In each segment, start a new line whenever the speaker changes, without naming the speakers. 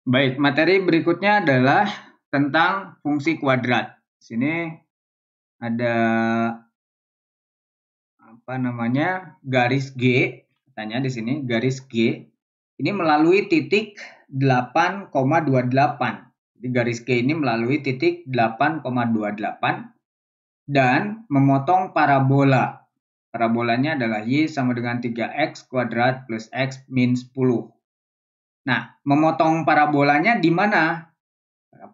Baik, materi berikutnya adalah tentang fungsi kuadrat. Di sini ada apa namanya? Garis G, katanya di sini garis G. Ini melalui titik 8,28. Jadi garis G ini melalui titik 8,28 dan memotong parabola. Parabolanya adalah Y sama dengan 3X kuadrat plus X min 10. Nah, memotong parabolanya di mana?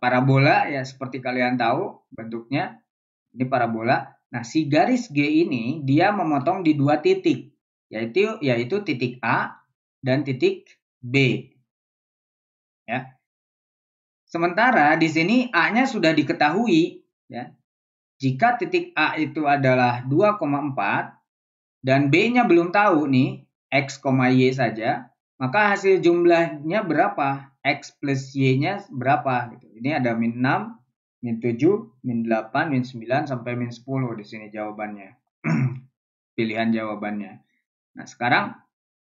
Parabola ya seperti kalian tahu bentuknya, ini parabola. Nah, si garis G ini dia memotong di dua titik, yaitu titik A dan titik B. Ya. Sementara di sini A-nya sudah diketahui, ya. Jika titik A itu adalah 2,4 dan B-nya belum tahu nih, X, Y saja, maka hasil jumlahnya berapa? X plus Y-nya berapa? Gitu. Ini ada min 6, min 7, min 8, min 9, sampai min 10 di sini jawabannya. Pilihan jawabannya. Nah, sekarang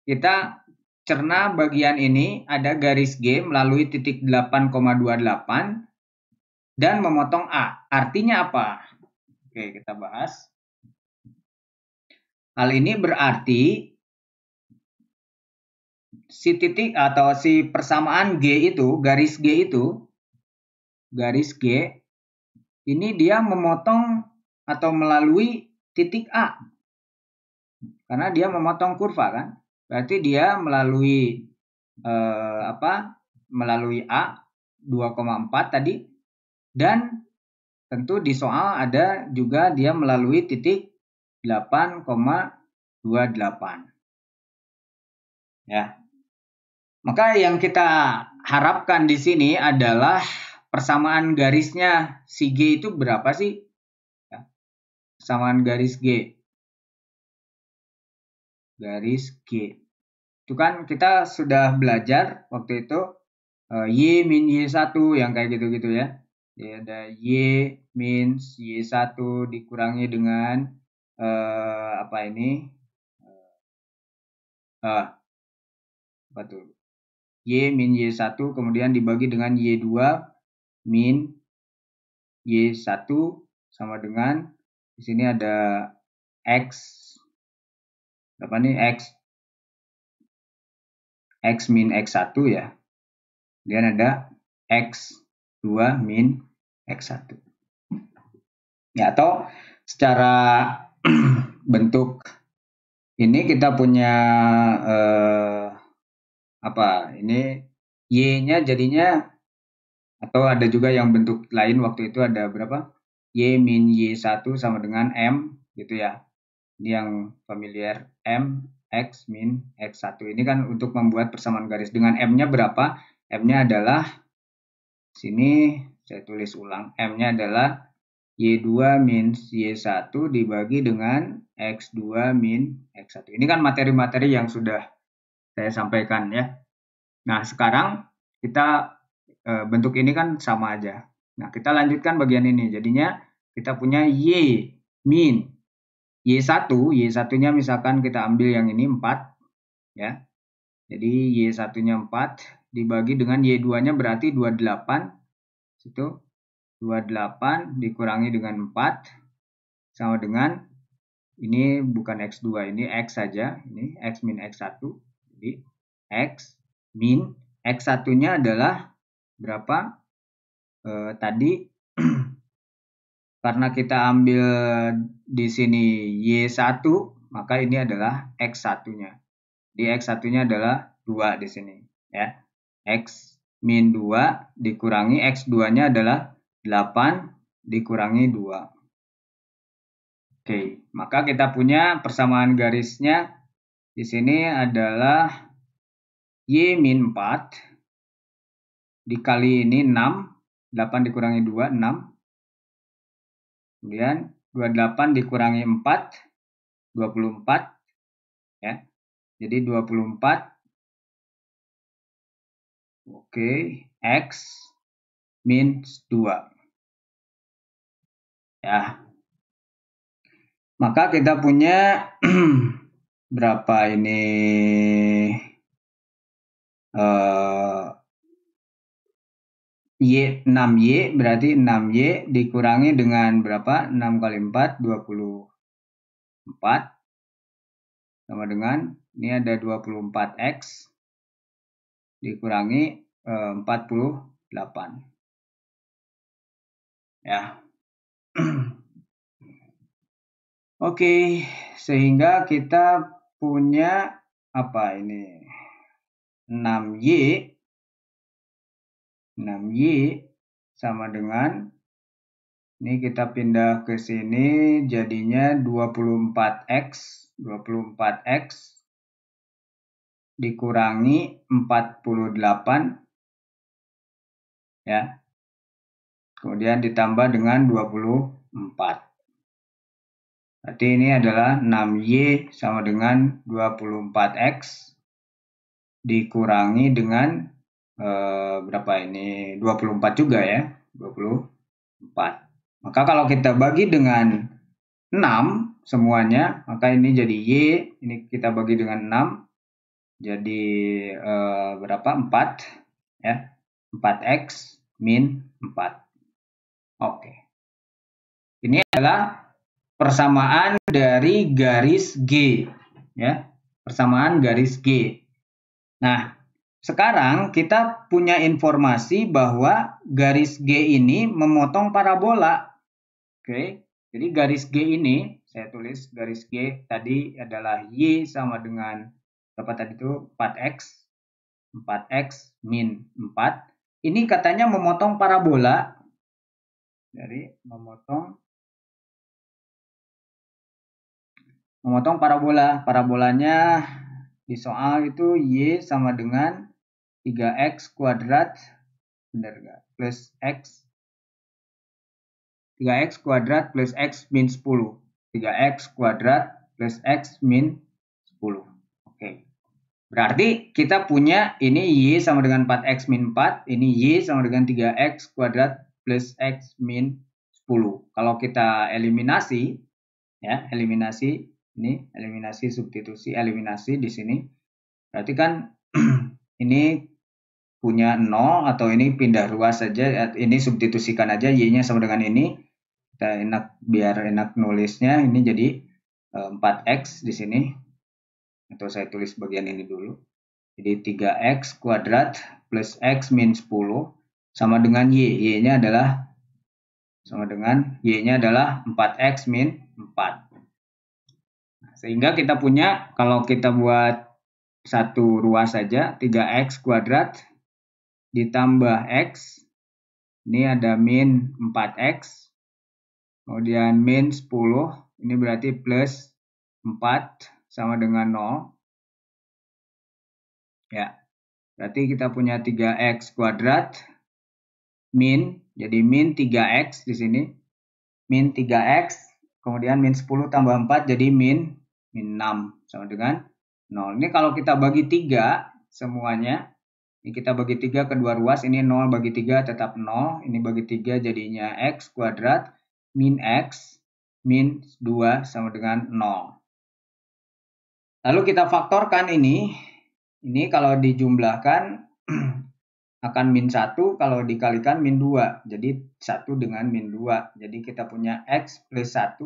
kita cerna bagian ini, ada garis G melalui titik 8,28 dan memotong A. Artinya apa? Oke, kita bahas. Hal ini berarti si titik atau si persamaan G itu, garis G ini dia memotong atau melalui titik A. Karena dia memotong kurva kan. Berarti dia melalui melalui A 2,4 tadi, dan tentu di soal ada juga dia melalui titik 8,28. Ya. Maka yang kita harapkan di sini adalah persamaan garisnya si G itu berapa sih? Ya. Persamaan garis G. Garis G. Itu kan kita sudah belajar waktu itu Y min Y1 yang kayak gitu-gitu ya. Jadi ada Y min Y1 dikurangi dengan Y min Y1 kemudian dibagi dengan Y2 min Y1 sama dengan di sini ada X X min X1 ya. Kemudian ada X2 min X1. Ya, atau secara bentuk ini kita punya ini Y-nya jadinya, atau ada juga yang bentuk lain waktu itu ada berapa? Y min Y1 sama dengan M gitu ya. Ini yang familiar, M X min X1. Ini kan untuk membuat persamaan garis. Dengan M-nya berapa? M-nya adalah, sini saya tulis ulang, M-nya adalah Y2 min Y1 dibagi dengan X2 min X1. Ini kan materi-materi yang sudah saya sampaikan ya. Nah, sekarang kita bentuk ini kan sama aja. Nah, kita lanjutkan bagian ini. Jadinya kita punya Y min Y1, Y1-nya misalkan kita ambil yang ini 4 ya. Jadi Y1-nya 4 dibagi dengan Y2-nya berarti 28. Itu 28 dikurangi dengan 4 sama dengan, ini bukan X2, ini X saja, ini X min X1. Jadi X min X1-nya adalah berapa? Tadi karena kita ambil di sini Y1, maka ini adalah X1-nya. Di X1-nya adalah 2 di sini ya. X min 2 dikurangi X2-nya adalah 8 dikurangi 2. Oke, maka kita punya persamaan garisnya di sini adalah Y min 4 dikali ini 6, 8 dikurangi 2, 6. Kemudian 28 dikurangi 4, 24 ya. Jadi 24. Oke, X min 2. Ya. Maka kita punya berapa ini 6Y berarti 6Y dikurangi dengan berapa? 6 kali 4, 24. Sama dengan, ini ada 24X dikurangi 48. Ya. Oke, sehingga kita punya apa ini? 6Y sama dengan, ini kita pindah ke sini jadinya 24X dikurangi 48 ya. Kemudian ditambah dengan 24. Berarti ini adalah 6Y sama dengan 24X dikurangi dengan berapa ini? 24 juga ya. 24. Maka kalau kita bagi dengan 6 semuanya, maka ini jadi Y, ini kita bagi dengan 6 jadi berapa? 4 ya. 4X min 4. Oke. Ini adalah persamaan dari garis G ya. Persamaan garis G. Nah, sekarang kita punya informasi bahwa garis G ini memotong parabola. Oke. Jadi garis G ini saya tulis garis G tadi adalah Y sama dengan berapa tadi itu? 4X. 4X min 4. Ini katanya memotong parabola. Dari memotong parabola. Parabolanya di soal itu Y sama dengan 3X kuadrat, benar nggak? Plus X. 3X kuadrat plus X min 10. 3X kuadrat plus X min 10. Oke. Berarti kita punya ini Y sama dengan 4X min 4. Ini Y sama dengan 3X kuadrat plus X min 10. Kalau kita eliminasi, ya, eliminasi, ini eliminasi, substitusi, eliminasi di sini. Berarti kan ini punya 0 atau ini pindah ruas saja, ini substitusikan aja Y-nya sama dengan ini. Kita biar enak nulisnya, ini jadi 4X di sini. Atau saya tulis bagian ini dulu. Jadi 3X kuadrat plus X min 10 sama dengan Y. Y-nya adalah sama dengan Y-nya adalah 4X min 4. Sehingga kita punya, kalau kita buat satu ruas saja, 3X kuadrat ditambah X, ini ada min 4X, kemudian min 10, ini berarti plus 4 sama dengan 0. Ya, berarti kita punya 3X kuadrat min, jadi min 3X di sini, min 3X, kemudian min 10 tambah 4 jadi min 6 sama dengan 0. Ini kalau kita bagi 3 semuanya, ini kita bagi 3 kedua ruas, ini 0 bagi 3 tetap 0, ini bagi 3 jadinya X kuadrat min X min 2 sama dengan 0. Lalu kita faktorkan ini kalau dijumlahkan akan min 1, kalau dikalikan min 2, jadi 1 dengan min 2, jadi kita punya X plus 1,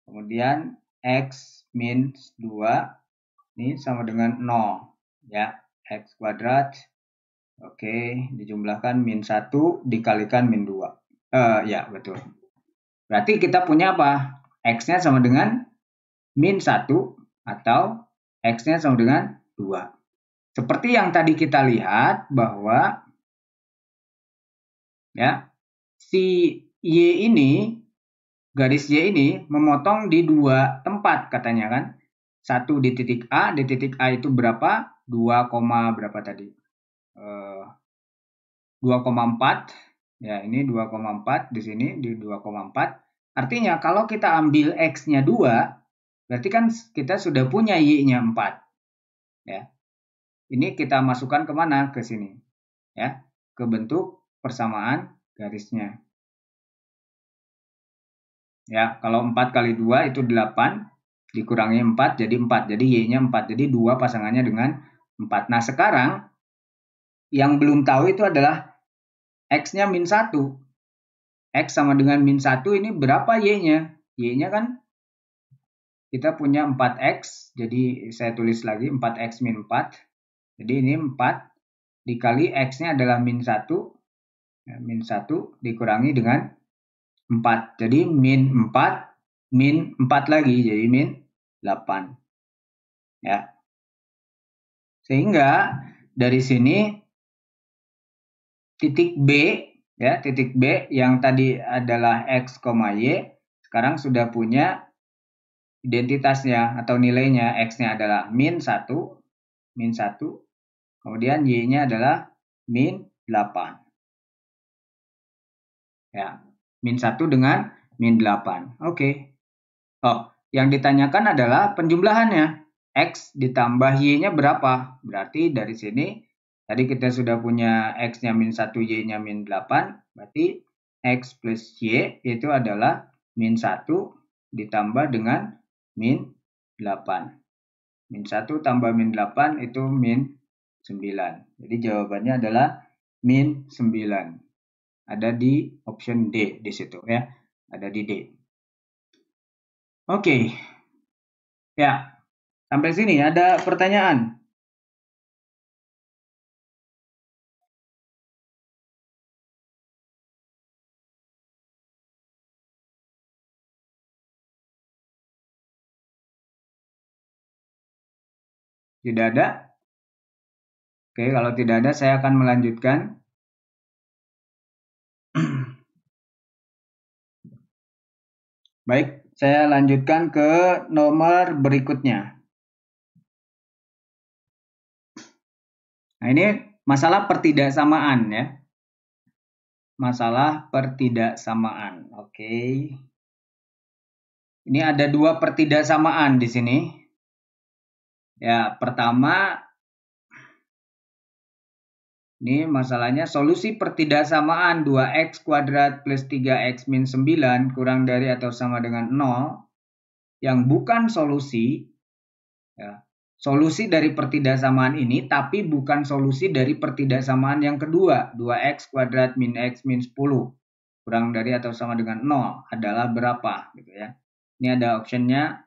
kemudian X min 2, ini sama dengan 0, ya, X kuadrat, oke, dijumlahkan min 1, dikalikan min 2, ya betul, berarti kita punya apa? X-nya sama dengan min 1, atau X-nya sama dengan 2. Seperti yang tadi kita lihat bahwa ya, si Y ini, garis Y ini memotong di dua tempat katanya kan. Satu di titik A itu berapa? 2, berapa tadi? 2,4. Ya, ini 2,4 di sini di 2,4. Artinya kalau kita ambil X-nya 2, berarti kan kita sudah punya Y-nya 4. Ya. Ini kita masukkan kemana? Ke sini. Ya, ke bentuk persamaan garisnya. Ya, kalau 4 kali 2 itu 8, dikurangi 4 jadi 4. Jadi Y-nya 4. Jadi 2 pasangannya dengan 4. Nah, sekarang yang belum tahu itu adalah X-nya min 1. X sama dengan min 1 ini berapa Y-nya? Y-nya kan kita punya 4X, jadi saya tulis lagi 4X min 4. Jadi ini 4 dikali X-nya adalah min 1. Ya, min 1 dikurangi dengan 4. Jadi min 4, min 4 lagi, jadi min 8. Ya. Sehingga dari sini titik B, ya, titik B yang tadi adalah X, Y, sekarang sudah punya identitasnya atau nilainya. X-nya adalah min 1, kemudian Y-nya adalah min 8. Ya, min 1 dengan min 8. Oke. Oh, yang ditanyakan adalah penjumlahannya. X ditambah Y-nya berapa? Berarti dari sini, tadi kita sudah punya X-nya min 1, Y-nya min 8. Berarti X plus Y itu adalah min 1 ditambah dengan min 8. Min 1 tambah min 8 itu min 9. Jadi jawabannya adalah min 9. Ada di option D di situ ya. Ada di D. Oke. Ya. Sampai sini ada pertanyaan? Tidak ada? Oke, kalau tidak ada saya akan melanjutkan. Baik, saya lanjutkan ke nomor berikutnya. Nah, ini masalah pertidaksamaan ya. Masalah pertidaksamaan. Oke. Ini ada 2 pertidaksamaan di sini. Ya, pertama ini masalahnya solusi pertidaksamaan 2x kuadrat plus 3x min 9 kurang dari atau sama dengan 0 yang bukan solusi. Ya, solusi dari pertidaksamaan ini tapi bukan solusi dari pertidaksamaan yang kedua, 2x kuadrat min x min 10 kurang dari atau sama dengan 0 adalah berapa gitu ya. Ini ada optionnya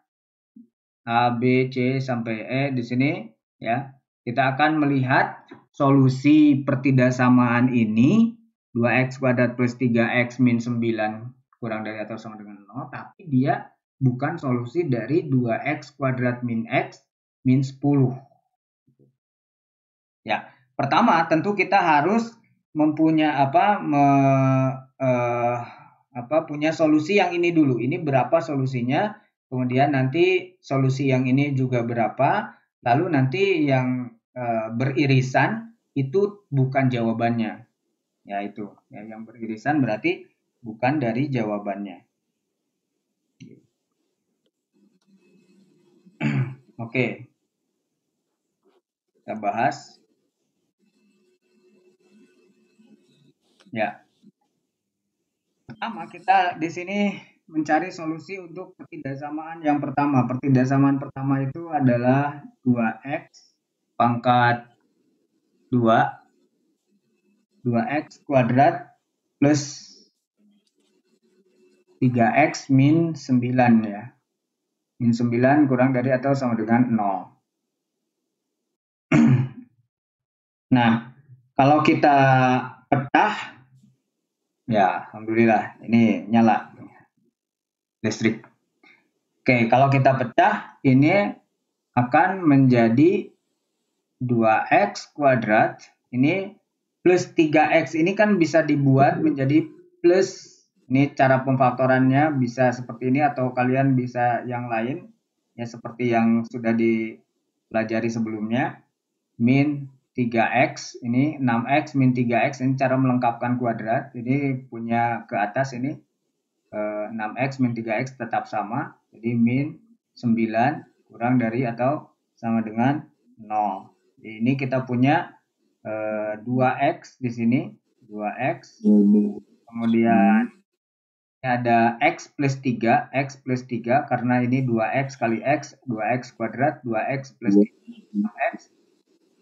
A, B, C sampai E di sini ya. Kita akan melihat solusi pertidaksamaan ini 2x kuadrat plus 3x min 9 kurang dari atau sama dengan 0, tapi dia bukan solusi dari 2x kuadrat min x min 10. Ya, pertama tentu kita harus mempunyai punya solusi yang ini dulu. Ini berapa solusinya? Kemudian nanti solusi yang ini juga berapa? Lalu nanti yang beririsan itu bukan jawabannya. Ya itu, ya, yang beririsan berarti bukan dari jawabannya. Oke. Kita bahas. Ya. Pertama kita di sini mencari solusi untuk pertidaksamaan yang pertama. Pertidaksamaan pertama itu adalah 2x pangkat 2x kuadrat plus 3x min 9 ya. Min 9 kurang dari atau sama dengan 0. Nah, kalau kita pecah, ya alhamdulillah ini nyala listrik. Oke, kalau kita pecah ini akan menjadi 2x kuadrat ini plus 3x ini kan bisa dibuat menjadi plus, ini cara pemfaktorannya bisa seperti ini atau kalian bisa yang lain ya seperti yang sudah dipelajari sebelumnya. Min 3x ini 6x min 3x ini cara melengkapkan kuadrat, jadi punya ke atas ini 6x min 3x tetap sama, jadi min 9 kurang dari atau sama dengan 0. Ini kita punya 2x di sini, 2x. Kemudian ada x plus 3 karena ini 2x kali x, 2x kuadrat, 2x plus 3 x.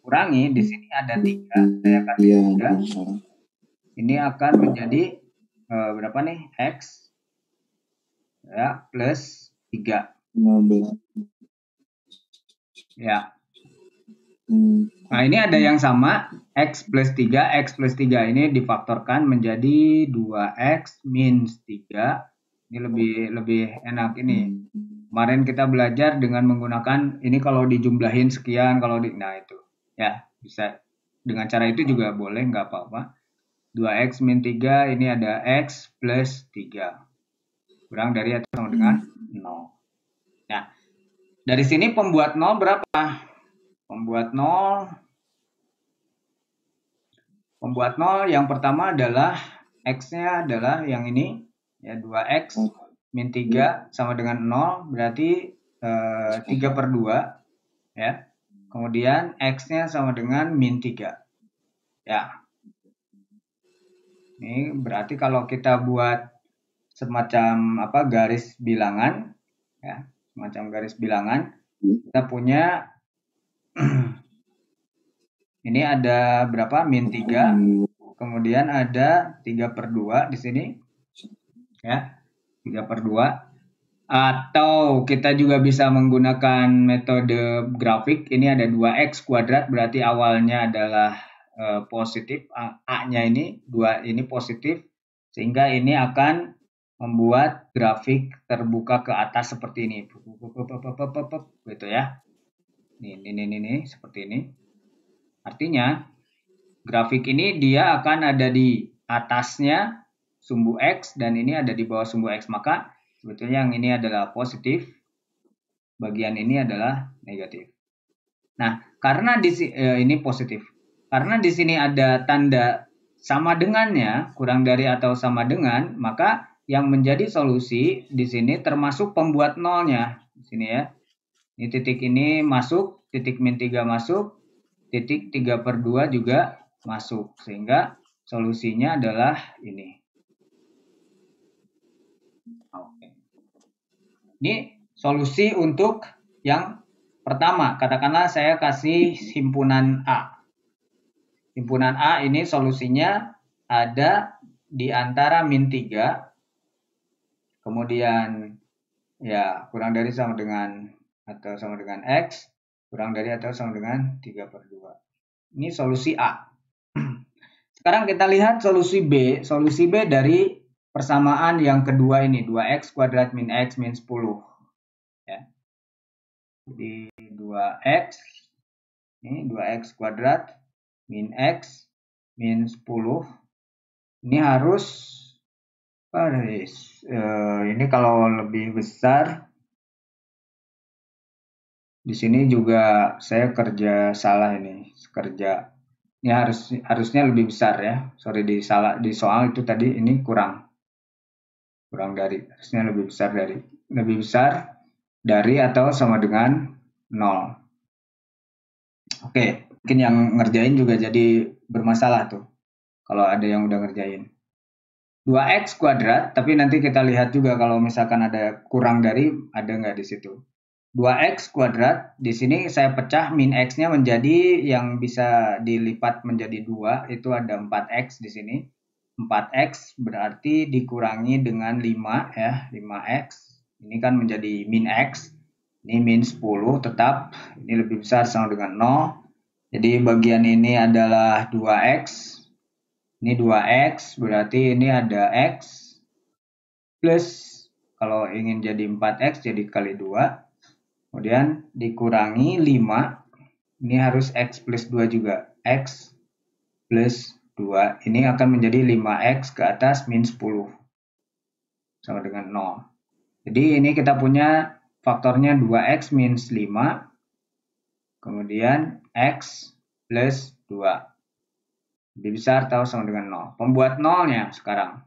Kurangi di sini ada 3, saya kasih 3. ini akan menjadi berapa nih? X ya plus 3.
15.
Ya. Nah, ini ada yang sama, X plus 3. X plus 3 ini difaktorkan menjadi 2X minus 3. Ini lebih enak ini. Kemarin kita belajar dengan menggunakan ini kalau dijumlahin sekian, nah itu. Ya, bisa dengan cara itu juga boleh, nggak apa-apa. 2X min 3 ini ada X plus 3. Kurang dari atau sama dengan 0. Nah, dari sini pembuat 0 berapa? Pembuat 0 yang pertama adalah X-nya adalah yang ini. Ya, 2X min 3 sama dengan 0, berarti 3/2. Ya. Kemudian X-nya sama dengan min 3. Ya. Ini berarti kalau kita buat semacam garis bilangan, ya, semacam garis bilangan, kita punya ini ada berapa? Min 3, kemudian ada 3/2 di sini, ya, 3/2. Atau kita juga bisa menggunakan metode grafik. Ini ada 2X kuadrat, berarti awalnya adalah positif, A-nya ini 2 ini positif, sehingga ini akan membuat grafik terbuka ke atas seperti ini, gitu ya. Ini seperti ini. Artinya grafik ini dia akan ada di atasnya sumbu X dan ini ada di bawah sumbu X, maka sebetulnya yang ini adalah positif, bagian ini adalah negatif. Nah, karena ini positif. Karena di sini ada tanda sama dengannya, kurang dari atau sama dengan, maka yang menjadi solusi di sini termasuk pembuat nolnya. Di sini ya. Ini titik ini masuk, titik min 3 masuk, titik 3/2 juga masuk. Sehingga solusinya adalah ini. Oke. Ini solusi untuk yang pertama, katakanlah saya kasih himpunan A. Himpunan A ini solusinya ada di antara min 3, kemudian ya kurang dari sama dengan atau sama dengan X, kurang dari atau sama dengan 3/2. Ini solusi A. Sekarang kita lihat solusi B. Solusi B dari persamaan yang kedua ini, 2X kuadrat min X min 10. Ya. Jadi 2X, ini 2X kuadrat min X min 10. Ini harus ini kalau lebih besar, di sini juga saya kerja salah ini, ini harusnya lebih besar ya. Sorry, di soal itu tadi ini kurang dari, harusnya lebih besar dari atau sama dengan 0. Oke, mungkin yang ngerjain juga jadi bermasalah tuh kalau ada yang udah ngerjain. 2X kuadrat, tapi nanti kita lihat juga kalau misalkan ada kurang dari, ada nggak di situ. 2X kuadrat, di sini saya pecah min X-nya menjadi yang bisa dilipat menjadi 2, itu ada 4X di sini. 4X berarti dikurangi dengan 5 ya, 5X. Ini kan menjadi min X. Ini min 10 tetap, ini lebih besar sama dengan 0. Jadi bagian ini adalah 2X. Ini 2X, berarti ini ada X plus, kalau ingin jadi 4X jadi kali 2. Kemudian dikurangi 5. Ini harus X plus 2 juga. X plus 2. Ini akan menjadi 5X ke atas min 10. Sama dengan 0. Jadi ini kita punya faktornya 2X minus 5, kemudian X plus 2. Lebih besar atau sama dengan 0. Pembuat 0-nya sekarang.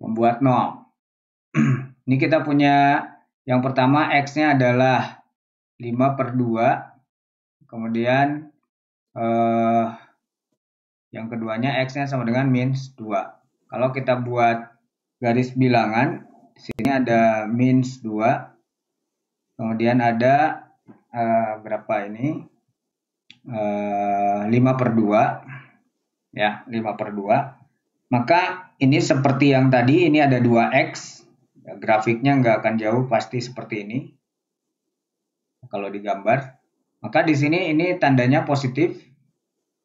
Pembuat 0. Ini kita punya yang pertama X-nya adalah 5/2. Kemudian yang keduanya X-nya sama dengan minus 2. Kalau kita buat garis bilangan, di sini ada minus 2. Kemudian ada berapa ini? 5/2 ya, 5/2. Maka ini seperti yang tadi, ini ada 2x, ya, grafiknya nggak akan jauh, pasti seperti ini kalau digambar. Maka di sini ini tandanya positif,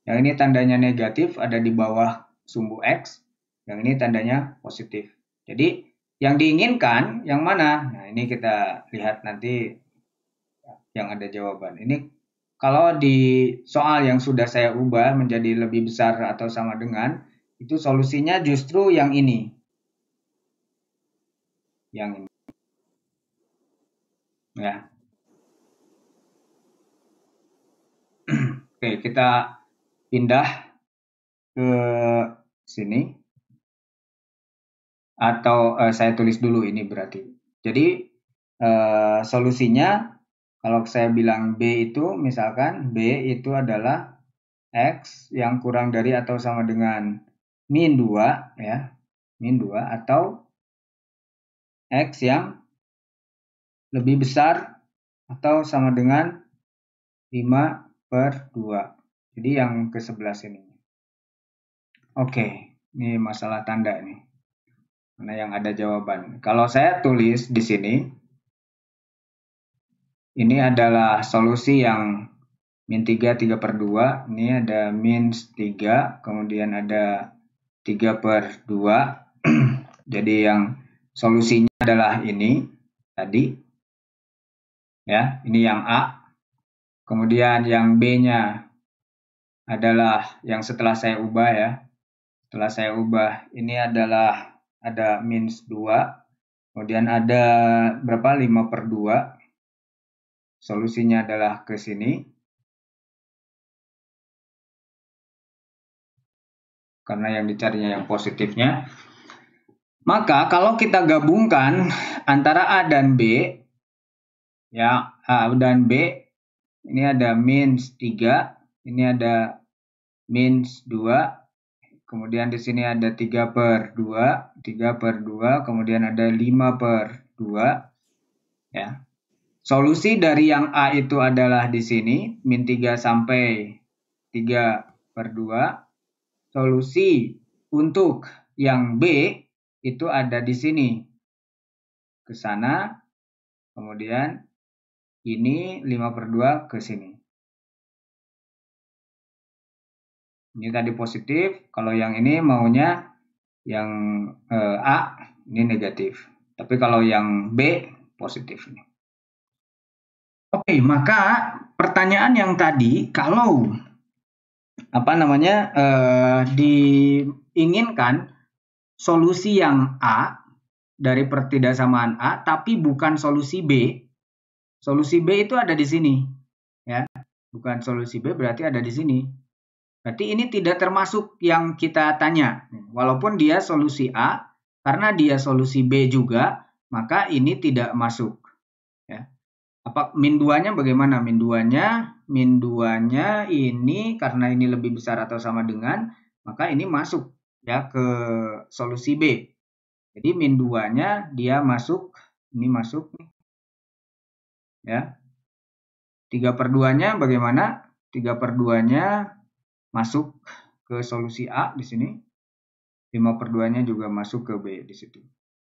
yang ini tandanya negatif, ada di bawah sumbu x, yang ini tandanya positif. Jadi yang diinginkan yang mana? Nah, ini kita lihat nanti yang ada jawaban. Ini kalau di soal yang sudah saya ubah menjadi lebih besar atau sama dengan, itu solusinya justru yang ini. Yang ini. Ya. Oke, kita pindah ke sini. Atau saya tulis dulu ini berarti. Jadi solusinya kalau saya bilang B itu, misalkan B itu adalah X yang kurang dari atau sama dengan min 2 ya, min 2, atau X yang lebih besar atau sama dengan 5/2. Jadi yang ke-11 ini. Oke, ini masalah tanda nih. Mana yang ada jawaban. Kalau saya tulis di sini, ini adalah solusi yang min 3, 3/2. Ini ada min 3, kemudian ada 3/2. Jadi yang solusinya adalah ini tadi. Ya, ini yang A. Kemudian yang B-nya adalah yang setelah saya ubah ya. Setelah saya ubah, ini adalah ada min 2. Kemudian ada berapa? 5/2. Solusinya adalah ke sini. Karena yang dicarinya yang positifnya. Maka kalau kita gabungkan antara A dan B, ya, A dan B, ini ada min 3, ini ada min 2, kemudian di sini ada 3/2, 3/2, kemudian ada 5/2, ya. Solusi dari yang A itu adalah di sini, min 3 sampai 3/2. Solusi untuk yang B itu ada di sini. Ke sana, kemudian ini 5/2 ke sini. Ini tadi positif, kalau yang ini maunya yang A, ini negatif. Tapi kalau yang B, positif. Oke, maka pertanyaan yang tadi, kalau diinginkan solusi yang A dari pertidaksamaan A, tapi bukan solusi B. Solusi B itu ada di sini, ya. Bukan solusi B berarti ada di sini. Berarti ini tidak termasuk yang kita tanya. Walaupun dia solusi A, karena dia solusi B juga, maka ini tidak masuk. Ya. Apa min 2-nya bagaimana? Min 2-nya ini karena ini lebih besar atau sama dengan, maka ini masuk ya ke solusi B. Jadi min 2-nya dia masuk, ini masuk nih. Ya. 3/2-nya bagaimana? 3/2-nya masuk ke solusi A di sini. 5/2-nya juga masuk ke B di situ.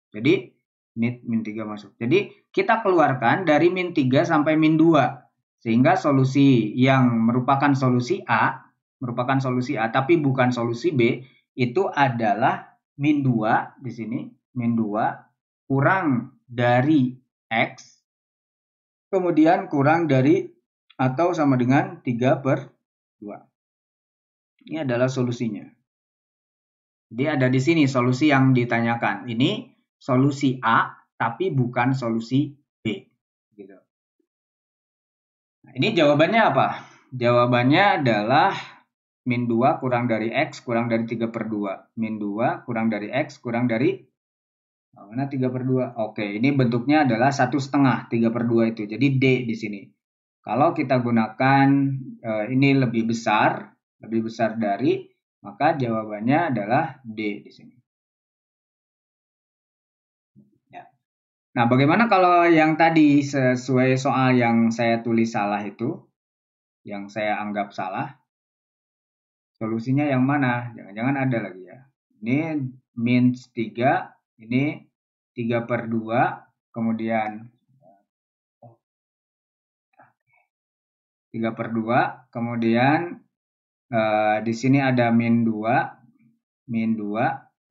Jadi ini min 3 masuk. Jadi kita keluarkan dari min 3 sampai min 2. Sehingga solusi yang merupakan solusi A tapi bukan solusi B itu adalah min 2 di sini, min 2 kurang dari X, kemudian kurang dari atau sama dengan 3/2. Ini adalah solusinya. Jadi ada di sini solusi yang ditanyakan. Ini solusi A, tapi bukan solusi B. Gitu. Nah, ini jawabannya apa? Jawabannya adalah min 2 kurang dari X kurang dari 3/2. Min 2 kurang dari X kurang dari mana 3/2? Oke, ini bentuknya adalah 1/2, 3/2 itu. Jadi D di sini. Kalau kita gunakan ini lebih besar dari, maka jawabannya adalah D di sini. Ya. Nah, bagaimana kalau yang tadi sesuai soal yang saya tulis salah itu, yang saya anggap salah? Solusinya yang mana? Jangan-jangan ada lagi ya. Ini min 3, ini 3/2, kemudian 3/2, kemudian di sini ada min 2,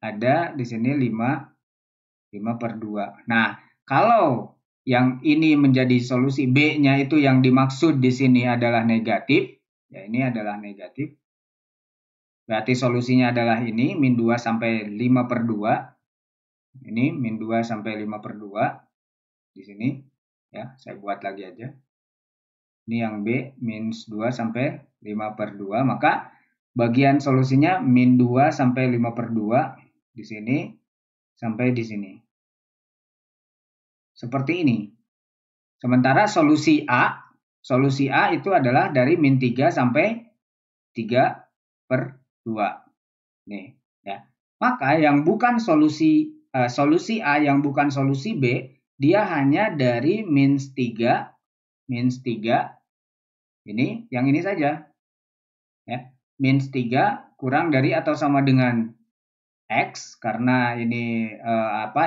ada di sini 5/2. Nah, kalau yang ini menjadi solusi B-nya itu yang dimaksud di sini adalah negatif, ya ini adalah negatif. Berarti solusinya adalah ini, min 2 sampai 5/2. Ini min 2 sampai 5/2 di sini. Ya, saya buat lagi aja. Ini yang B, min 2 sampai 5/2. Maka bagian solusinya min 2 sampai 5/2 di sini sampai di sini. Seperti ini. Sementara solusi A itu adalah dari min 3 sampai 3/2. Nih, ya. Maka yang bukan solusi A yang bukan solusi B, dia hanya dari min 3 ini, yang ini saja. Ya. Min 3 kurang dari atau sama dengan X, karena ini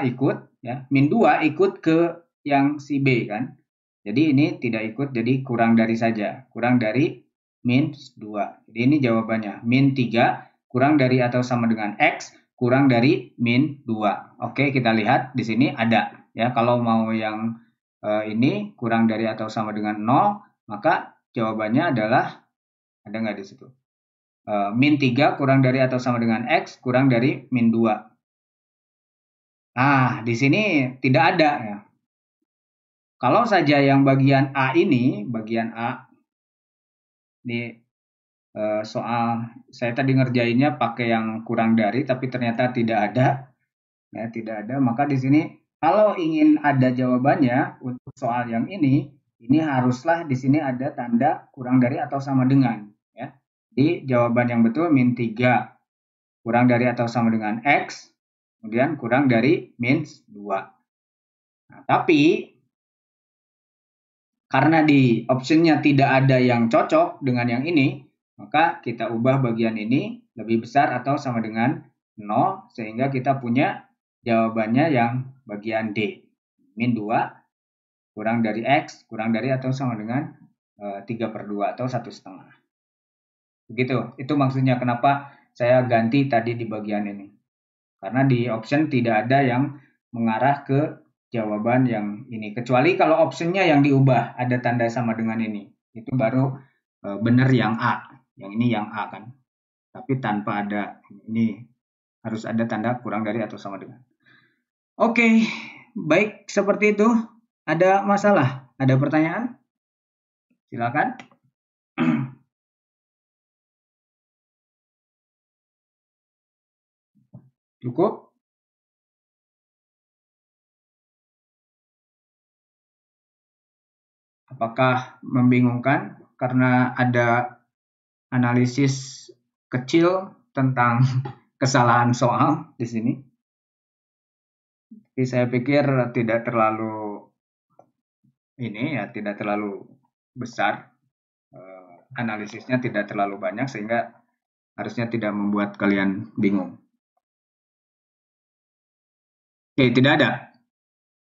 ikut, ya. Min 2 ikut ke yang si B kan. Jadi ini tidak ikut, jadi kurang dari saja. Kurang dari min 2. Jadi ini jawabannya. Min 3 kurang dari atau sama dengan X, kurang dari min 2. Oke, kita lihat di sini ada. Ya, kalau mau yang ini kurang dari atau sama dengan 0, maka jawabannya adalah, ada nggak di situ? Min 3 kurang dari atau sama dengan X, kurang dari min 2. Nah, di sini tidak ada ya. Kalau saja yang bagian A ini, bagian A, di soal saya tadi ngerjainnya pakai yang kurang dari, tapi ternyata tidak ada, ya tidak ada. Maka di sini kalau ingin ada jawabannya untuk soal yang ini haruslah di sini ada tanda kurang dari atau sama dengan, ya. Jadi jawaban yang betul min 3 kurang dari atau sama dengan X, kemudian kurang dari min 2. Nah, tapi karena di optionnya tidak ada yang cocok dengan yang ini, maka kita ubah bagian ini lebih besar atau sama dengan 0, sehingga kita punya jawabannya yang bagian D. Min 2 kurang dari X, kurang dari atau sama dengan 3/2 atau 1/2. Begitu, itu maksudnya kenapa saya ganti tadi di bagian ini. Karena di option tidak ada yang mengarah ke jawaban yang ini. Kecuali kalau optionnya yang diubah, ada tanda sama dengan ini. Itu baru benar yang A. Yang ini yang A kan. Tapi tanpa ada ini, harus ada tanda kurang dari atau sama dengan. Oke, baik seperti itu. Ada masalah? Ada pertanyaan? Silakan. Cukup? Apakah membingungkan karena ada analisis kecil tentang kesalahan soal di sini? Tapi saya pikir tidak terlalu tidak terlalu besar, analisisnya tidak terlalu banyak sehingga harusnya tidak membuat kalian bingung. Oke, tidak ada.